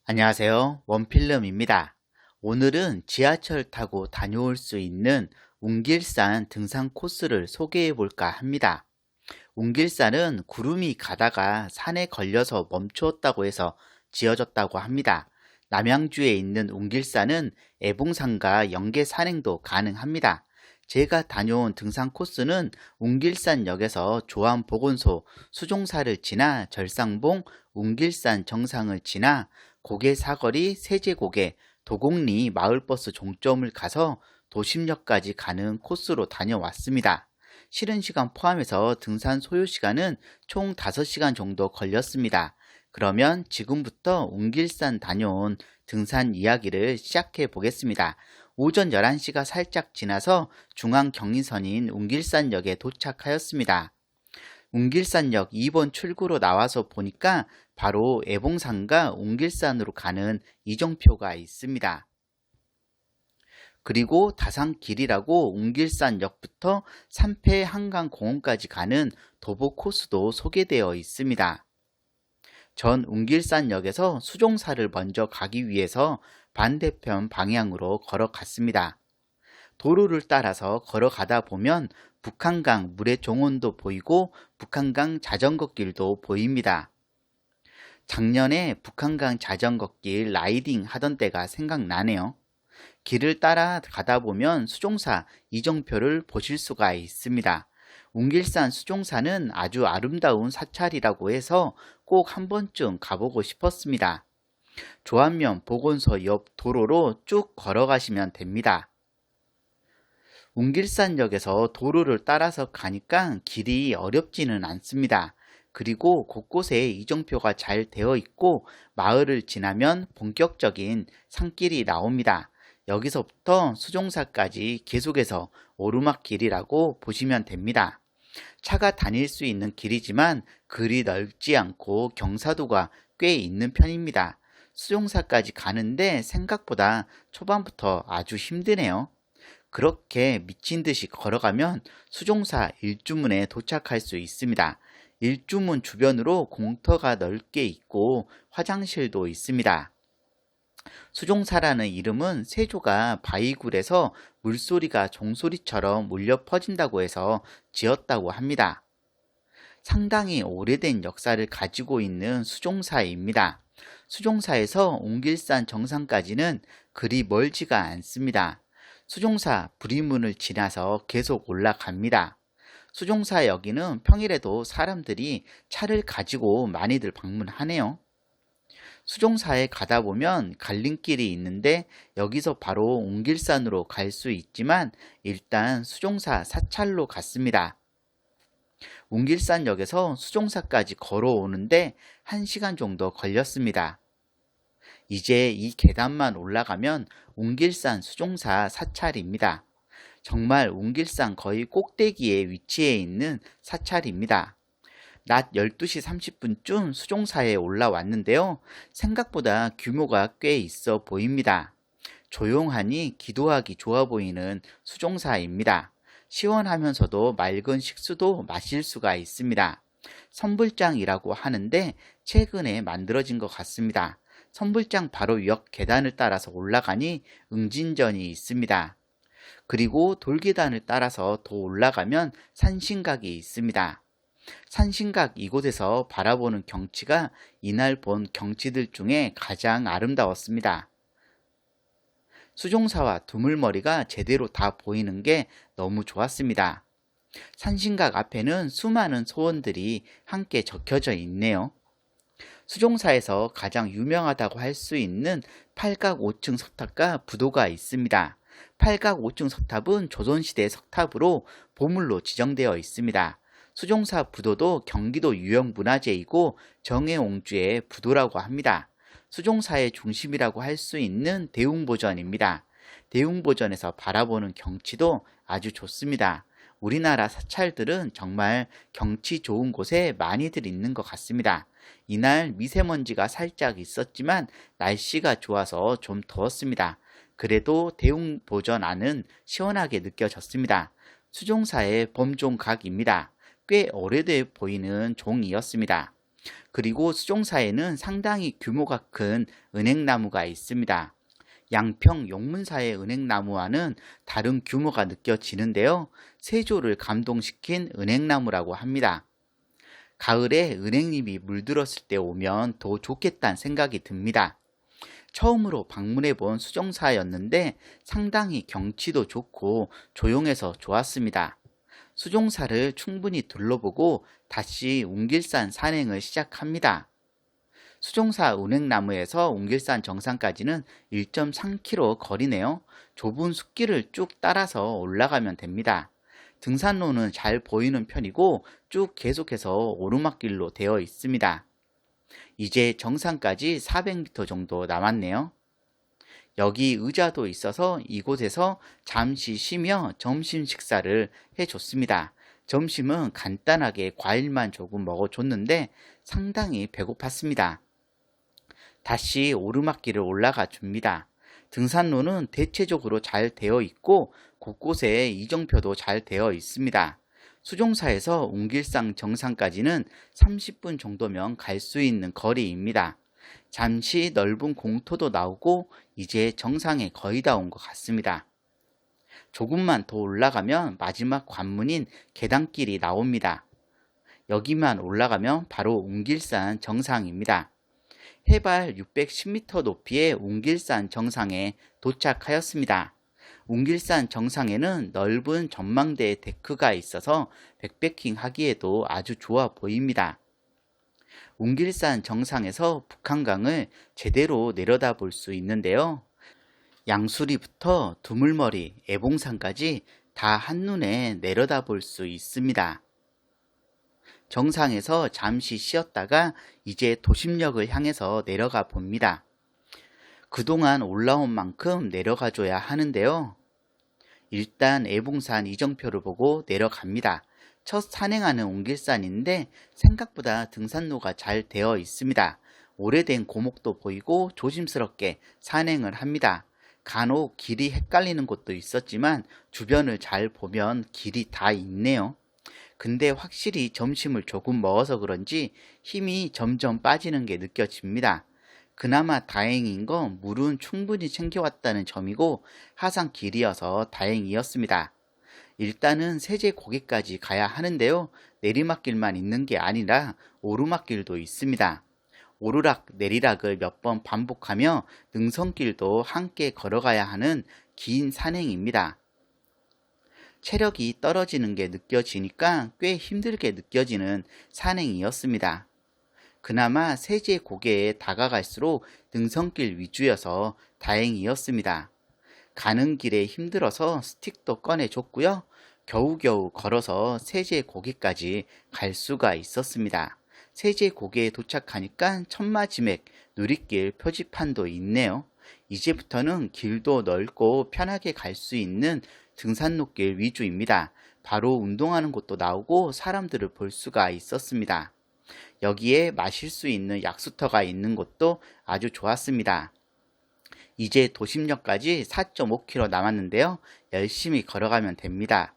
안녕하세요. 원필름입니다. 오늘은 지하철 타고 다녀올 수 있는 웅길산 등산 코스를 소개해 볼까 합니다. 웅길산은 구름이 가다가 산에 걸려서 멈추었다고 해서 지어졌다고 합니다. 남양주에 있는 웅길산은 애봉산과 연계 산행도 가능합니다. 제가 다녀온 등산 코스는 웅길산역에서 조암보건소 수종사를 지나 절상봉 웅길산 정상을 지나 고개 사거리 세제고개 도곡리 마을버스 종점을 가서 도심역까지 가는 코스로 다녀왔습니다. 쉬는 시간 포함해서 등산 소요 시간은 총 5시간 정도 걸렸습니다. 그러면 지금부터 웅길산 다녀온 등산 이야기를 시작해 보겠습니다. 오전 11시가 살짝 지나서 중앙 경인선인 웅길산역에 도착하였습니다. 웅길산역 2번 출구로 나와서 보니까 바로 애봉산과 웅길산으로 가는 이정표가 있습니다. 그리고 다산길이라고 웅길산역부터 삼패 한강공원까지 가는 도보 코스도 소개되어 있습니다. 전 웅길산역에서 수종사를 먼저 가기 위해서 반대편 방향으로 걸어갔습니다. 도로를 따라서 걸어가다 보면 북한강 물의 종원도 보이고 북한강 자전거길도 보입니다. 작년에 북한강 자전거길 라이딩 하던 때가 생각나네요. 길을 따라 가다 보면 수종사 이정표를 보실 수가 있습니다. 웅길산 수종사는 아주 아름다운 사찰이라고 해서 꼭 한 번쯤 가보고 싶었습니다. 조안면 보건소 옆 도로로 쭉 걸어가시면 됩니다. 웅길산역에서 도로를 따라서 가니까 길이 어렵지는 않습니다. 그리고 곳곳에 이정표가 잘 되어 있고 마을을 지나면 본격적인 산길이 나옵니다. 여기서부터 수종사까지 계속해서 오르막길이라고 보시면 됩니다. 차가 다닐 수 있는 길이지만 그리 넓지 않고 경사도가 꽤 있는 편입니다. 수종사까지 가는데 생각보다 초반부터 아주 힘드네요. 그렇게 미친 듯이 걸어가면 수종사 일주문에 도착할 수 있습니다. 일주문 주변으로 공터가 넓게 있고 화장실도 있습니다. 수종사라는 이름은 세조가 바위굴에서 물소리가 종소리처럼 울려 퍼진다고 해서 지었다고 합니다. 상당히 오래된 역사를 가지고 있는 수종사입니다. 수종사에서 웅길산 정상까지는 그리 멀지가 않습니다. 수종사 부리문을 지나서 계속 올라갑니다. 수종사 여기는 평일에도 사람들이 차를 가지고 많이들 방문하네요. 수종사에 가다 보면 갈림길이 있는데 여기서 바로 웅길산으로 갈 수 있지만 일단 수종사 사찰로 갔습니다. 웅길산역에서 수종사까지 걸어오는데 1시간 정도 걸렸습니다. 이제 이 계단만 올라가면 웅길산 수종사 사찰입니다. 정말 웅길산 거의 꼭대기에 위치해 있는 사찰입니다. 낮 12시 30분쯤 수종사에 올라왔는데요. 생각보다 규모가 꽤 있어 보입니다. 조용하니 기도하기 좋아 보이는 수종사입니다. 시원하면서도 맑은 식수도 마실 수가 있습니다. 선불장이라고 하는데 최근에 만들어진 것 같습니다. 선불장 바로 옆 계단을 따라서 올라가니 응진전이 있습니다. 그리고 돌계단을 따라서 더 올라가면 산신각이 있습니다. 산신각 이곳에서 바라보는 경치가 이날 본 경치들 중에 가장 아름다웠습니다. 수종사와 두물머리가 제대로 다 보이는 게 너무 좋았습니다. 산신각 앞에는 수많은 소원들이 함께 적혀져 있네요. 수종사에서 가장 유명하다고 할 수 있는 팔각 5층 석탑과 부도가 있습니다. 팔각 5층 석탑은 조선시대 석탑으로 보물로 지정되어 있습니다. 수종사 부도도 경기도 유형문화재이고 정해옹주의 부도라고 합니다. 수종사의 중심이라고 할 수 있는 대웅보전입니다. 대웅보전에서 바라보는 경치도 아주 좋습니다. 우리나라 사찰들은 정말 경치 좋은 곳에 많이들 있는 것 같습니다. 이날 미세먼지가 살짝 있었지만 날씨가 좋아서 좀 더웠습니다. 그래도 대웅보전 안은 시원하게 느껴졌습니다. 수종사의 범종각입니다. 꽤 오래돼 보이는 종이었습니다. 그리고 수종사에는 상당히 규모가 큰 은행나무가 있습니다. 양평 용문사의 은행나무와는 다른 규모가 느껴지는데요. 세조를 감동시킨 은행나무라고 합니다. 가을에 은행잎이 물들었을 때 오면 더 좋겠다는 생각이 듭니다. 처음으로 방문해 본 수종사였는데 상당히 경치도 좋고 조용해서 좋았습니다. 수종사를 충분히 둘러보고 다시 웅길산 산행을 시작합니다. 수종사 은행나무에서 웅길산 정상까지는 1.3km 거리네요. 좁은 숲길을 쭉 따라서 올라가면 됩니다. 등산로는 잘 보이는 편이고 쭉 계속해서 오르막길로 되어 있습니다. 이제 정상까지 400m 정도 남았네요. 여기 의자도 있어서 이곳에서 잠시 쉬며 점심 식사를 해줬습니다. 점심은 간단하게 과일만 조금 먹어줬는데 상당히 배고팠습니다. 다시 오르막길을 올라가 줍니다. 등산로는 대체적으로 잘 되어 있고 곳곳에 이정표도 잘 되어 있습니다. 수종사에서 웅길산 정상까지는 30분 정도면 갈 수 있는 거리입니다. 잠시 넓은 공터도 나오고 이제 정상에 거의 다 온 것 같습니다. 조금만 더 올라가면 마지막 관문인 계단길이 나옵니다. 여기만 올라가면 바로 웅길산 정상입니다. 해발 610m 높이의 웅길산 정상에 도착하였습니다. 웅길산 정상에는 넓은 전망대 데크가 있어서 백패킹 하기에도 아주 좋아 보입니다. 웅길산 정상에서 북한강을 제대로 내려다볼 수 있는데요. 양수리부터 두물머리, 애봉산까지 다 한눈에 내려다볼 수 있습니다. 정상에서 잠시 쉬었다가 이제 도심역을 향해서 내려가 봅니다. 그동안 올라온 만큼 내려가줘야 하는데요. 일단 애봉산 이정표를 보고 내려갑니다. 첫 산행하는 웅길산인데 생각보다 등산로가 잘 되어 있습니다. 오래된 고목도 보이고 조심스럽게 산행을 합니다. 간혹 길이 헷갈리는 곳도 있었지만 주변을 잘 보면 길이 다 있네요. 근데 확실히 점심을 조금 먹어서 그런지 힘이 점점 빠지는 게 느껴집니다. 그나마 다행인 건 물은 충분히 챙겨왔다는 점이고 하산 길이어서 다행이었습니다. 일단은 세제 고개까지 가야 하는데요. 내리막길만 있는 게 아니라 오르막길도 있습니다. 오르락 내리락을 몇 번 반복하며 능선길도 함께 걸어가야 하는 긴 산행입니다. 체력이 떨어지는 게 느껴지니까 꽤 힘들게 느껴지는 산행이었습니다. 그나마 세제 고개에 다가갈수록 능선길 위주여서 다행이었습니다. 가는 길에 힘들어서 스틱도 꺼내줬고요. 겨우겨우 걸어서 세제 고개까지 갈 수가 있었습니다. 세제 고개에 도착하니까 천마지맥 누리길 표지판도 있네요. 이제부터는 길도 넓고 편하게 갈 수 있는 등산로길 위주입니다. 바로 운동하는 곳도 나오고 사람들을 볼 수가 있었습니다. 여기에 마실 수 있는 약수터가 있는 곳도 아주 좋았습니다. 이제 도심역까지 4.5km 남았는데요. 열심히 걸어가면 됩니다.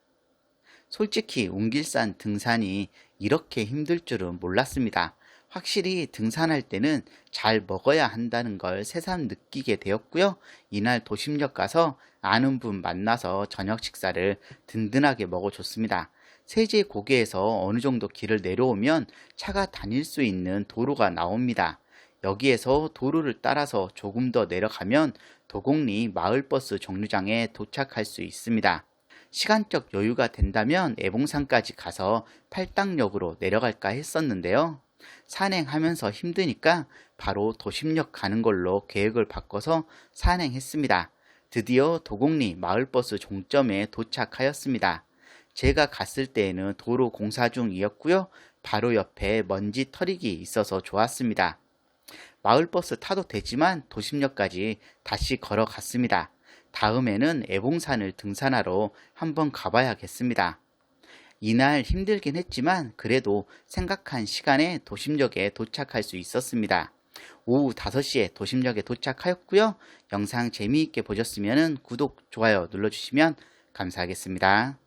솔직히 웅길산 등산이 이렇게 힘들 줄은 몰랐습니다. 확실히 등산할 때는 잘 먹어야 한다는 걸 새삼 느끼게 되었고요. 이날 도심역 가서 아는 분 만나서 저녁 식사를 든든하게 먹어줬습니다. 세제 고개에서 어느 정도 길을 내려오면 차가 다닐 수 있는 도로가 나옵니다. 여기에서 도로를 따라서 조금 더 내려가면 도곡리 마을버스 정류장에 도착할 수 있습니다. 시간적 여유가 된다면 애봉산까지 가서 팔당역으로 내려갈까 했었는데요. 산행하면서 힘드니까 바로 도심역 가는 걸로 계획을 바꿔서 산행했습니다. 드디어 도곡리 마을버스 종점에 도착하였습니다. 제가 갔을 때에는 도로 공사 중이었고요. 바로 옆에 먼지 털이기 있어서 좋았습니다. 마을버스 타도 되지만 도심역까지 다시 걸어갔습니다. 다음에는 애봉산을 등산하러 한번 가봐야겠습니다. 이날 힘들긴 했지만 그래도 생각한 시간에 도심역에 도착할 수 있었습니다. 오후 5시에 도심역에 도착하였고요. 영상 재미있게 보셨으면 구독, 좋아요 눌러주시면 감사하겠습니다.